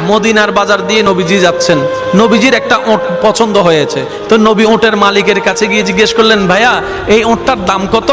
মদিনার বাজার দিয়ে নবীজি যাচ্ছেন, নবীজির একটা ওঁট পছন্দ হয়েছে, তো নবী ওঁটের মালিকের কাছে গিয়ে জিজ্ঞেস করলেন, ভাইয়া এই ওঁটটার দাম কত?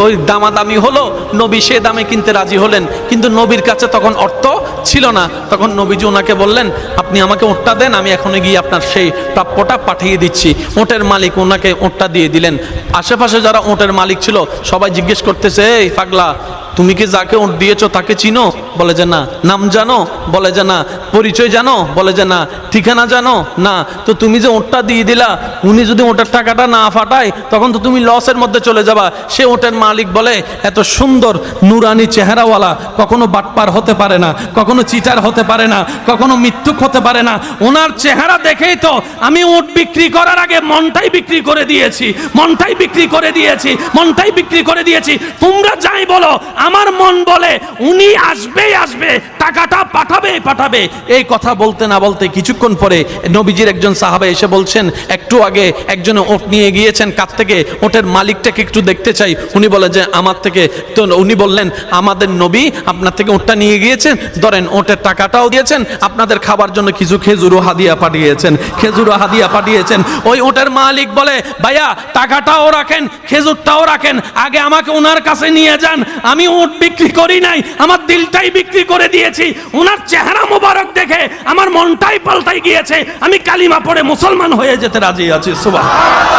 ওই দামাদামি হলো, নবী সে দামে কিনতে রাজি হলেন, কিন্তু নবীর কাছে তখন অর্থ ছিল না। তখন নবীজি ওনাকে বললেন, আপনি আমাকে ওঁটটা দেন, আমি এখনই গিয়ে আপনার সেই প্রাপ্যটা পাঠিয়ে দিচ্ছি। ওঁটের মালিক ওনাকে ওঁটটা দিয়ে দিলেন। আশেপাশে যারা ওঁটের মালিক ছিল সবাই জিজ্ঞেস করতেছে, এই পাগলা, তুমি কি যাকে ওঁট দিয়েছো তাকে চিনো? বলে যে না। নাম জানো? বলে যে না। পরিচয় জানো? বলে যে না। ঠিকানা জানো? না। তো তুমি যে ওঁটটা দিয়ে দিলা, উনি যদি ওঁটের টাকাটা না ফাটায় তখন তো তুমি লসের মধ্যে চলে যাবা। সে ওঁটের মালিক বলে, এত সুন্দর নুরানি চেহারাওয়ালা কখনো বাটপার হতে পারে না, কখনো চিটার হতে পারে না, কখনো মিথ্যুক হতে পারে না। ওনার চেহারা দেখেই তো আমি ওঁট বিক্রি করার আগে মনটাই বিক্রি করে দিয়েছি, মনটাই বিক্রি করে দিয়েছি, মনটাই বিক্রি করে দিয়েছি। তোমরা যাই বলো, আমার মন বলে উনি আসবেই আসবে, টাকাটা পাঠাবেই পাঠাবে। এই কথা বলতে না বলতে কিছুক্ষণ পরে নবীজির একজন সাহাবা এসে বলছেন, একটু আগে একজনে ওঁট নিয়ে গিয়েছেন, কাছ থেকে ওঁটের মালিকটাকে একটু দেখতে চাই। উনি বলে যে আমার থেকে। তো উনি বললেন, আমাদের নবী আপনার থেকে ওঁটটা নিয়ে গিয়েছেন, ধরেন ওঁটের টাকাটাও দিয়েছেন, আপনাদের খাবার জন্য কিছু খেজুরও হাদিয়া পাঠিয়েছেন, খেজুরও হাদিয়া পাঠিয়েছেন। ওই ওঁটের মালিক বলে, ভাইয়া টাকাটাও রাখেন, খেজুরটাও রাখেন, আগে আমাকে ওনার কাছে নিয়ে যান। আমি ওঁট বিক্রি করি নাই, আমার দিলটাই বিক্রি করে দিয়েছি। ওনার চেহারা মোবারক দেখে আমার মনটাই পাল্টাই গিয়েছে, আমি কালিমা পড়ে মুসলমান হয়ে যেতে রাজি আছি। সুবহানাল্লাহ।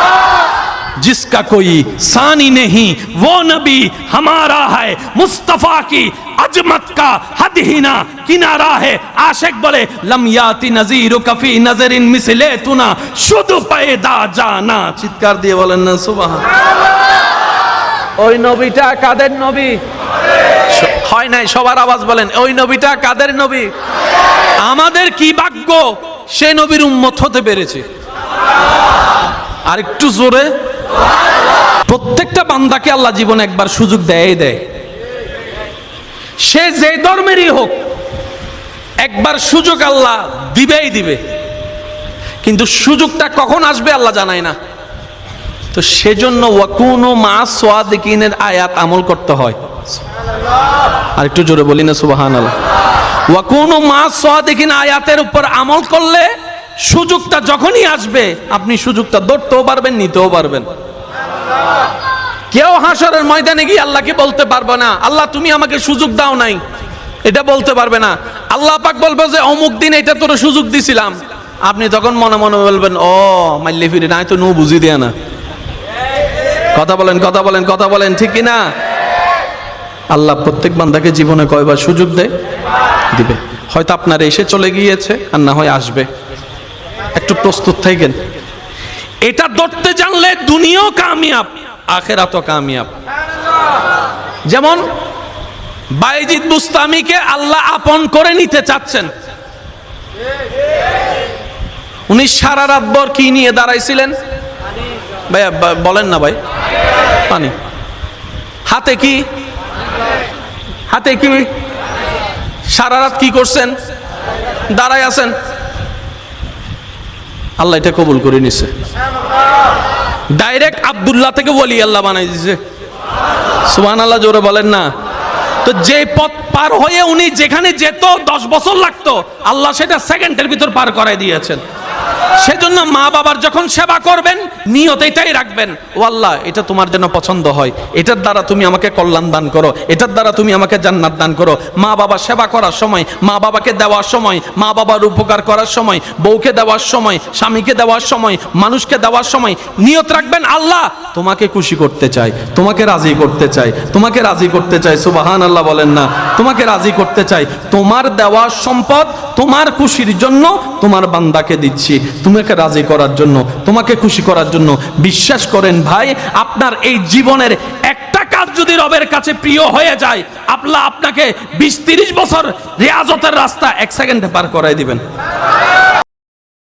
जिसका कोई सानी नहीं वो नबी हमारा है, मुस्तफा की अजमत का हद ही ना किनारा है। आशिक बोले, लम याति नजीर कफी नजरिन मिसले तुना शुद्ध पैदा जाना। চিৎকার দিয়ে বলেন না সুবহানাল্লাহ। ওই নবীটা কাদের নবী? হয় নাই, সবার আওয়াজ বলেন, ওই নবীটা কাদের নবী? আমাদের কি ভাগ্য সে নবীর উম্মত হতে পেরেছে। আর একটু জোরে। প্রত্যেকটা বান্দাকে আল্লাহ জীবনে একবার সুযোগ দেয়, সে যে ধর্মেরই হোক একবার সুযোগ আল্লাহ দিবেই দিবে, কিন্তু সুযোগটা কখন আসবে আল্লাহ জানায় না। তো সেজন্য ওয়াকুনু মা সাদিকিনের আয়াত আমল করতে হয়। আর একটু জোরে বলি না সুবহানাল্লাহ। ওয়াকুনু মা সাদিকিন আয়াতের উপর আমল করলে সুযোগটা যখনই আসবে আপনি সুযোগটা ধরতেও পারবেন, নিতেও পারবেন। কেউ হাসরের ময়দানে গিয়ে আল্লাহকে বলতে পারবে না, আল্লাহ তুমি আমাকে সুযোগ দাও নাই, এটা বলতে পারবে না। আল্লাহ পাক বলবে যে অমুক দিন এটা তোর সুযোগ দিছিলাম। আপনি তখন মনে মনে বলবেন, ও মাইলে ফিরে নাই তো নো বুঝি দেয়া না। কথা বলেন, কথা বলেন, কথা বলেন, ঠিক কিনা? আল্লাহ প্রত্যেক বান্দাকে জীবনে কয়বার সুযোগ দেয়? দিবে। হয়তো আপনার এসে চলে গিয়েছে, আর না হয় আসবে। একটু প্রস্তুত থাকেন। এটা ধরতে জানলে দুনিয়াও কামিয়াব, আখিরাতও কামিয়াব। যেমন বাইজিদ বুস্তামিকে আল্লাহ আপন করে নিতে চাচ্ছেন। উনি সারা রাত ভর কি নিয়ে দাঁড়াইছিলেন? ভাইয়া বলেন না ভাই। পানি। হাতে কি? হাতে কি? সারা রাত কি করছেন? দাঁড়ায় আছেন। আল্লাহ এটা কবুল করে নিছে। ডাইরেক্ট আব্দুল্লাহ থেকে ওলি আল্লাহ বানাই দিছে। সুবহানাল্লাহ, জোরে বলেন না। তো যে পথ পার হয়ে উনি যেখানে যেত 10 বছর লাগতো, আল্লাহ সেটা সেকেন্ডের ভিতর পার করাই দিয়েছেন। সেজন্য মা বাবার যখন সেবা করবেন নিয়ত এটাই রাখবেন, ও আল্লাহ এটা তোমার জন্য পছন্দ হয়, এটার দ্বারা তুমি আমাকে কল্যাণ দান করো, এটার দ্বারা তুমি আমাকে জান্নাত দান করো। মা বাবা সেবা করার সময়, মা বাবাকে দেওয়ার সময়, মা বাবার উপকার করার সময়, বউকে দেওয়ার সময়, স্বামীকে দেওয়ার সময়, মানুষকে দেওয়ার সময় নিয়ত রাখবেন, আল্লাহ তোমাকে খুশি করতে চাই, তোমাকে রাজি করতে চাই, তোমাকে রাজি করতে চাই। সুবহানাল্লাহ বলেন না। তোমাকে রাজি করতে চাই, তোমার দেওয়া সম্পদ তোমার খুশির জন্য তোমার বান্দাকে দিচ্ছি, তোমাকে রাজি করার জন্য, তোমাকে খুশি করার জন্য। বিশ্বাস করেন ভাই, আপনার এই জীবনের একটা কাজ যদি রবের কাছে প্রিয় হয়ে যায়, আল্লাহ আপনাকে 20-30 বছর রিয়াজতের রাস্তা 1 সেকেন্ডে পার করাই দিবেন।